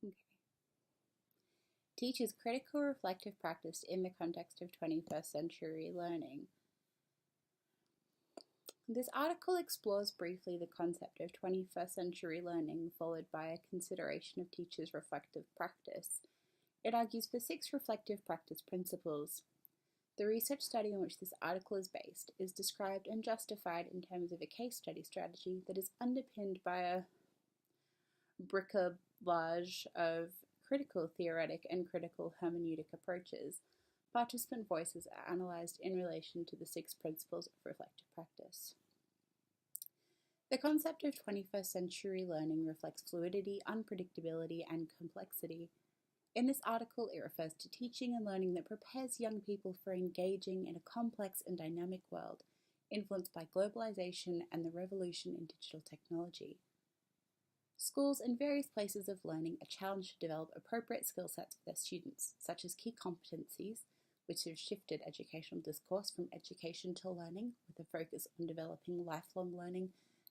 Okay. Teaches critical reflective practice in the context of 21st century learning. This article explores briefly the concept of 21st century learning, followed by a consideration of teachers' reflective practice. It argues for 6 reflective practice principles. The research study on which this article is based is described and justified in terms of a case study strategy that is underpinned by a bricolage of critical theoretic and critical hermeneutic approaches. Participant voices are analysed in relation to the 6 principles of reflective practice. The concept of 21st century learning reflects fluidity, unpredictability, and complexity. In this article, it refers to teaching and learning that prepares young people for engaging in a complex and dynamic world, influenced by globalization and the revolution in digital technology. Schools and various places of learning are challenged to develop appropriate skill sets for their students, such as key competencies, which have shifted educational discourse from education to learning, with a focus on developing lifelong learning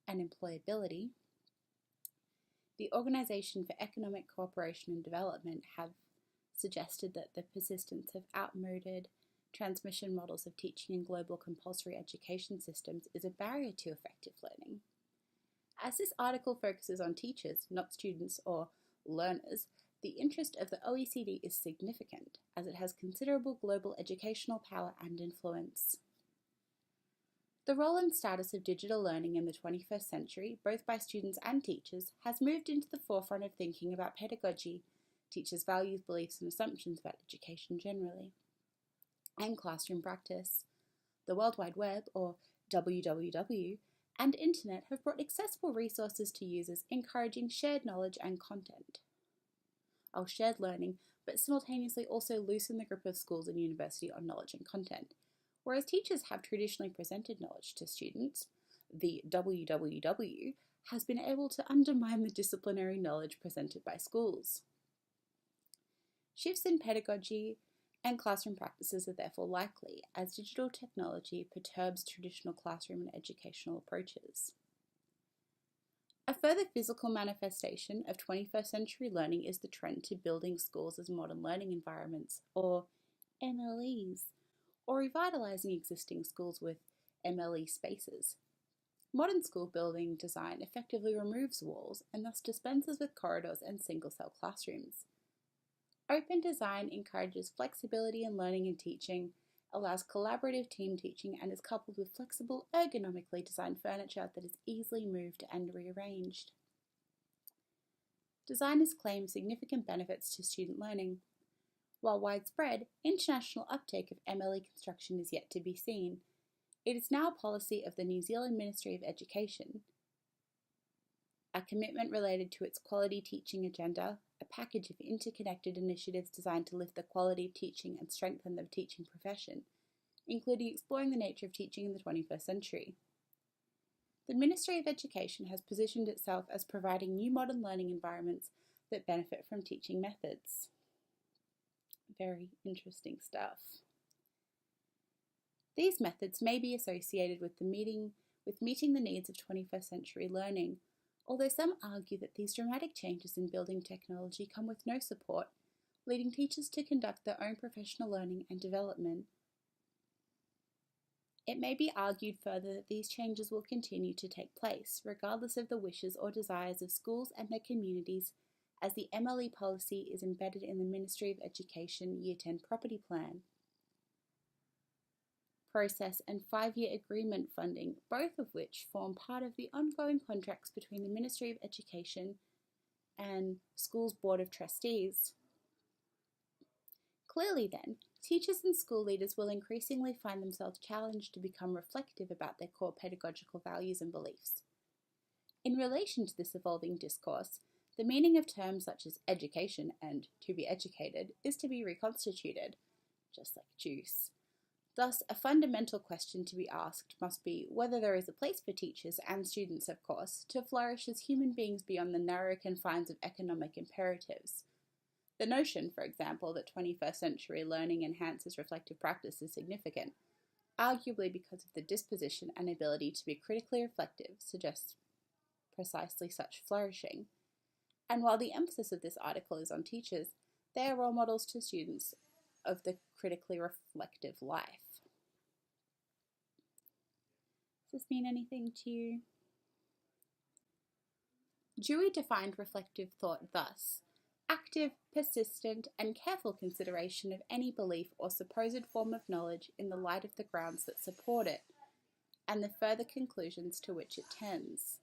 and employability. The Organisation for Economic Cooperation and Development have suggested that the persistence of outmoded transmission models of teaching in global compulsory education systems is a barrier to effective learning. As this article focuses on teachers, not students or learners, the interest of the OECD is significant, as it has considerable global educational power and influence. The role and status of digital learning in the 21st century, both by students and teachers, has moved into the forefront of thinking about pedagogy, teachers' values, beliefs, and assumptions about education generally, and classroom practice. The World Wide Web, or WWW, and Internet have brought accessible resources to users, encouraging shared knowledge and content. Shared learning, but simultaneously also loosen the grip of schools and universities on knowledge and content. Whereas teachers have traditionally presented knowledge to students, the WWW has been able to undermine the disciplinary knowledge presented by schools. Shifts in pedagogy and classroom practices are therefore likely, as digital technology perturbs traditional classroom and educational approaches. A further physical manifestation of 21st century learning is the trend to building schools as modern learning environments, or MLEs, or revitalising existing schools with MLE spaces. Modern school building design effectively removes walls and thus dispenses with corridors and single-cell classrooms. Open design encourages flexibility in learning and teaching, allows collaborative team teaching, and is coupled with flexible, ergonomically designed furniture that is easily moved and rearranged. Designers claim significant benefits to student learning. While widespread, international uptake of MLE construction is yet to be seen. It is now policy of the New Zealand Ministry of Education, a commitment related to its quality teaching agenda, a package of interconnected initiatives designed to lift the quality of teaching and strengthen the teaching profession, including exploring the nature of teaching in the 21st century. The Ministry of Education has positioned itself as providing new modern learning environments that benefit from teaching methods. Very interesting stuff. These methods may be associated with meeting the needs of 21st century learning, although some argue that these dramatic changes in building technology come with no support, leading teachers to conduct their own professional learning and development. It may be argued further that these changes will continue to take place, regardless of the wishes or desires of schools and their communities, as the MLE policy is embedded in the Ministry of Education Year 10 Property Plan process and 5-year agreement funding, both of which form part of the ongoing contracts between the Ministry of Education and Schools Board of Trustees. Clearly then, teachers and school leaders will increasingly find themselves challenged to become reflective about their core pedagogical values and beliefs. In relation to this evolving discourse, the meaning of terms such as education and to be educated is to be reconstituted, just like juice. Thus, a fundamental question to be asked must be whether there is a place for teachers and students, of course, to flourish as human beings beyond the narrow confines of economic imperatives. The notion, for example, that 21st century learning enhances reflective practice is significant, arguably because of the disposition and ability to be critically reflective suggests precisely such flourishing. And while the emphasis of this article is on teachers, they are role models to students of the critically reflective life. Does this mean anything to you? Dewey defined reflective thought thus: active, persistent, and careful consideration of any belief or supposed form of knowledge in the light of the grounds that support it, and the further conclusions to which it tends.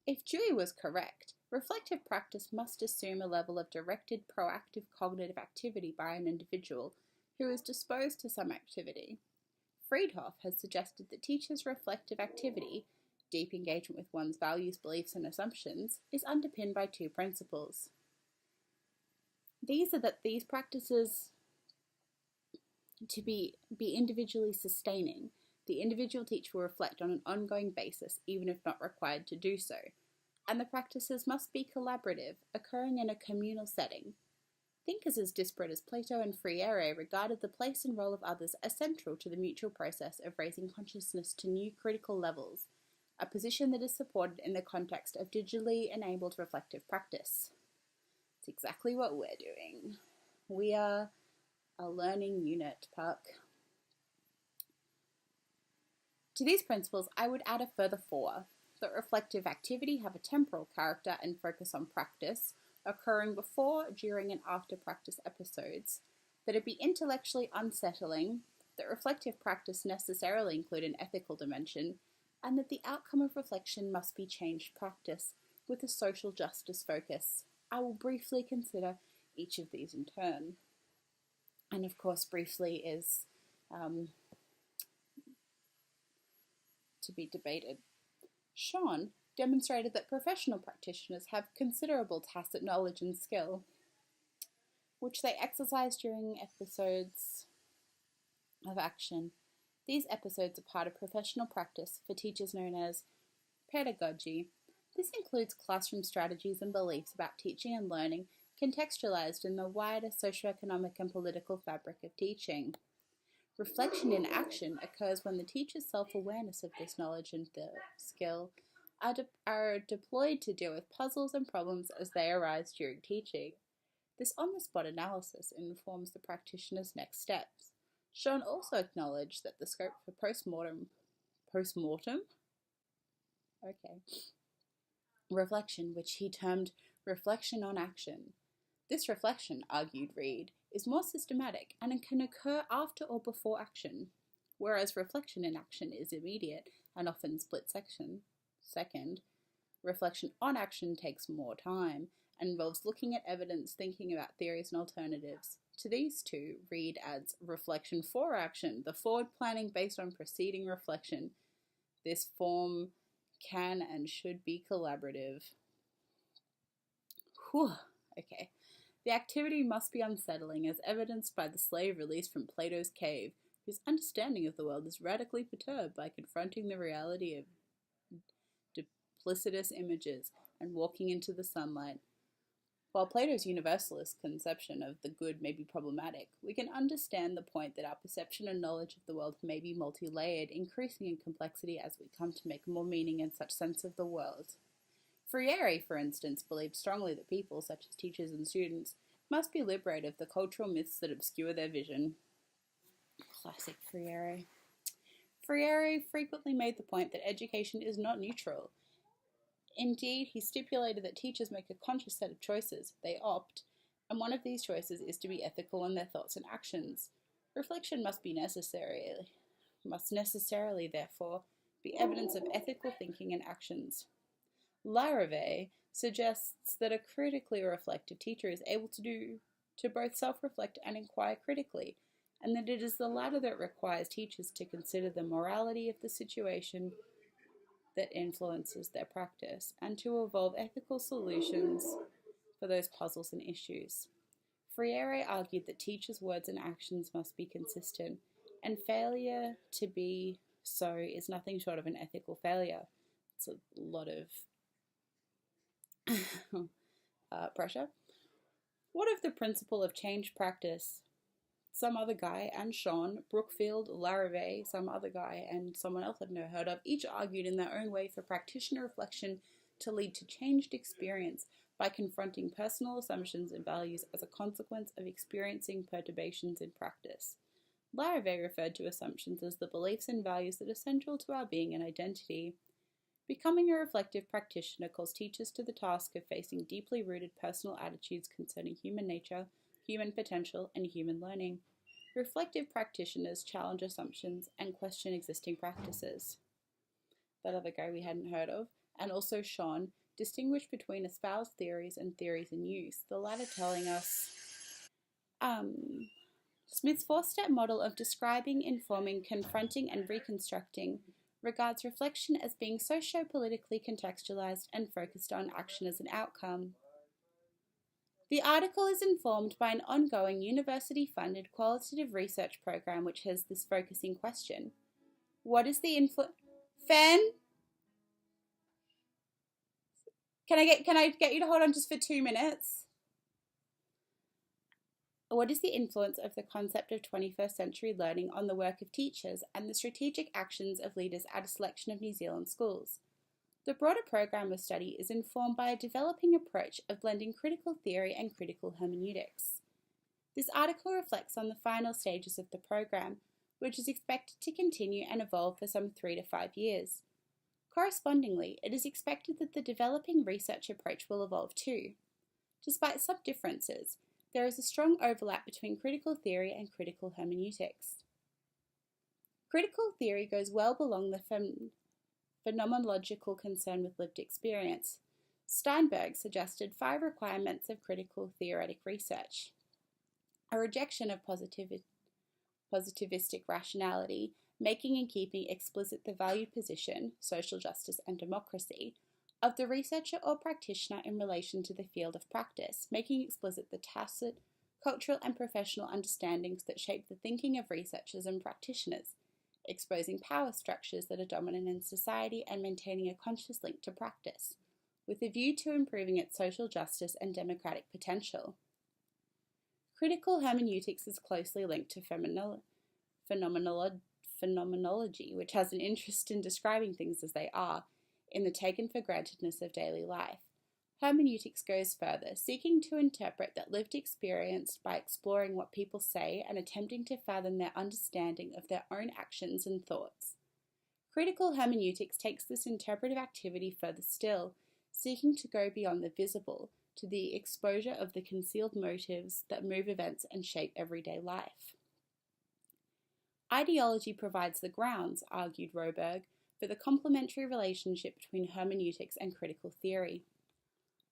If Dewey was correct, reflective practice must assume a level of directed, proactive cognitive activity by an individual who is disposed to some activity. Friedhoff has suggested that teachers' reflective activity, deep engagement with one's values, beliefs, and assumptions, is underpinned by two principles. These are that these practices to be individually sustaining. The individual teacher will reflect on an ongoing basis, even if not required to do so, and the practices must be collaborative, occurring in a communal setting. Thinkers as disparate as Plato and Freire regarded the place and role of others as central to the mutual process of raising consciousness to new critical levels, a position that is supported in the context of digitally enabled reflective practice. It's exactly what we're doing. We are a learning unit, Puck. To these principles, I would add a further 4. That reflective activity have a temporal character and focus on practice, occurring before, during, and after practice episodes. That it be intellectually unsettling, that reflective practice necessarily include an ethical dimension, and that the outcome of reflection must be changed practice with a social justice focus. I will briefly consider each of these in turn. And of course, briefly is to be debated. Sean demonstrated that professional practitioners have considerable tacit knowledge and skill, which they exercise during episodes of action. These episodes are part of professional practice for teachers known as pedagogy. This includes classroom strategies and beliefs about teaching and learning contextualized in the wider socioeconomic and political fabric of teaching. Reflection in action occurs when the teacher's self-awareness of this knowledge and the skill are deployed to deal with puzzles and problems as they arise during teaching. This on-the-spot analysis informs the practitioner's next steps. Sean also acknowledged that the scope for post-mortem reflection, which he termed reflection on action. This reflection, argued Reed, is more systematic and it can occur after or before action, whereas reflection in action is immediate and often second. Reflection on action takes more time and involves looking at evidence, thinking about theories and alternatives. To these two, Reed adds reflection for action, the forward planning based on preceding reflection. This form can and should be collaborative. Whew. Okay. The activity must be unsettling, as evidenced by the slave released from Plato's cave, whose understanding of the world is radically perturbed by confronting the reality of duplicitous images and walking into the sunlight. While Plato's universalist conception of the good may be problematic, we can understand the point that our perception and knowledge of the world may be multi-layered, increasing in complexity as we come to make more meaning and such sense of the world. Freire, for instance, believed strongly that people, such as teachers and students, must be liberated of the cultural myths that obscure their vision. Classic Freire. Freire frequently made the point that education is not neutral. Indeed, he stipulated that teachers make a conscious set of choices, they opt, and one of these choices is to be ethical in their thoughts and actions. Reflection must necessarily, therefore, be evidence of ethical thinking and actions. Larrivee suggests that a critically reflective teacher is able to both self-reflect and inquire critically, and that it is the latter that requires teachers to consider the morality of the situation that influences their practice, and to evolve ethical solutions for those puzzles and issues. Freire argued that teachers' words and actions must be consistent, and failure to be so is nothing short of an ethical failure. It's a lot of pressure. What of the principle of change practice? Some other guy and Sean, Brookfield, Larrivee, some other guy and someone else I've never heard of, each argued in their own way for practitioner reflection to lead to changed experience by confronting personal assumptions and values as a consequence of experiencing perturbations in practice. Larrivee referred to assumptions as the beliefs and values that are central to our being and identity. Becoming a reflective practitioner calls teachers to the task of facing deeply rooted personal attitudes concerning human nature, human potential, and human learning. Reflective practitioners challenge assumptions and question existing practices. That other guy we hadn't heard of, and also Sean, distinguish between espoused theories and theories in use, the latter telling us Smith's four-step model of describing, informing, confronting, and reconstructing regards reflection as being socio-politically contextualized and focused on action as an outcome. The article is informed by an ongoing university-funded qualitative research program which has this focusing question. What is the Fen? Can I get you to hold on just for 2 minutes? What is the influence of the concept of 21st century learning on the work of teachers and the strategic actions of leaders at a selection of New Zealand schools? The broader program of study is informed by a developing approach of blending critical theory and critical hermeneutics. This article reflects on the final stages of the program, which is expected to continue and evolve for some 3 to 5 years. Correspondingly, it is expected that the developing research approach will evolve too. Despite some differences, there is a strong overlap between critical theory and critical hermeneutics. Critical theory goes well beyond the phenomenological concern with lived experience. Steinberg suggested 5 requirements of critical theoretic research: a rejection of positivistic rationality, making and keeping explicit the valued position, social justice and democracy, of the researcher or practitioner in relation to the field of practice, making explicit the tacit, cultural and professional understandings that shape the thinking of researchers and practitioners, exposing power structures that are dominant in society and maintaining a conscious link to practice, with a view to improving its social justice and democratic potential. Critical hermeneutics is closely linked to phenomenology, which has an interest in describing things as they are, in the taken-for-grantedness of daily life. Hermeneutics goes further, seeking to interpret that lived experience by exploring what people say and attempting to fathom their understanding of their own actions and thoughts. Critical hermeneutics takes this interpretive activity further still, seeking to go beyond the visible to the exposure of the concealed motives that move events and shape everyday life. Ideology provides the grounds, argued Roberg, for the complementary relationship between hermeneutics and critical theory.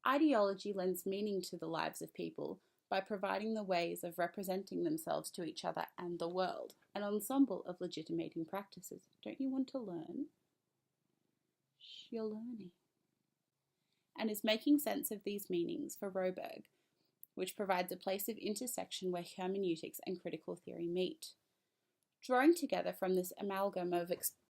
Ideology lends meaning to the lives of people by providing the ways of representing themselves to each other and the world, an ensemble of legitimating practices. Don't you want to learn? You're learning. And is making sense of these meanings for Roberg, which provides a place of intersection where hermeneutics and critical theory meet. Drawing together from this amalgam of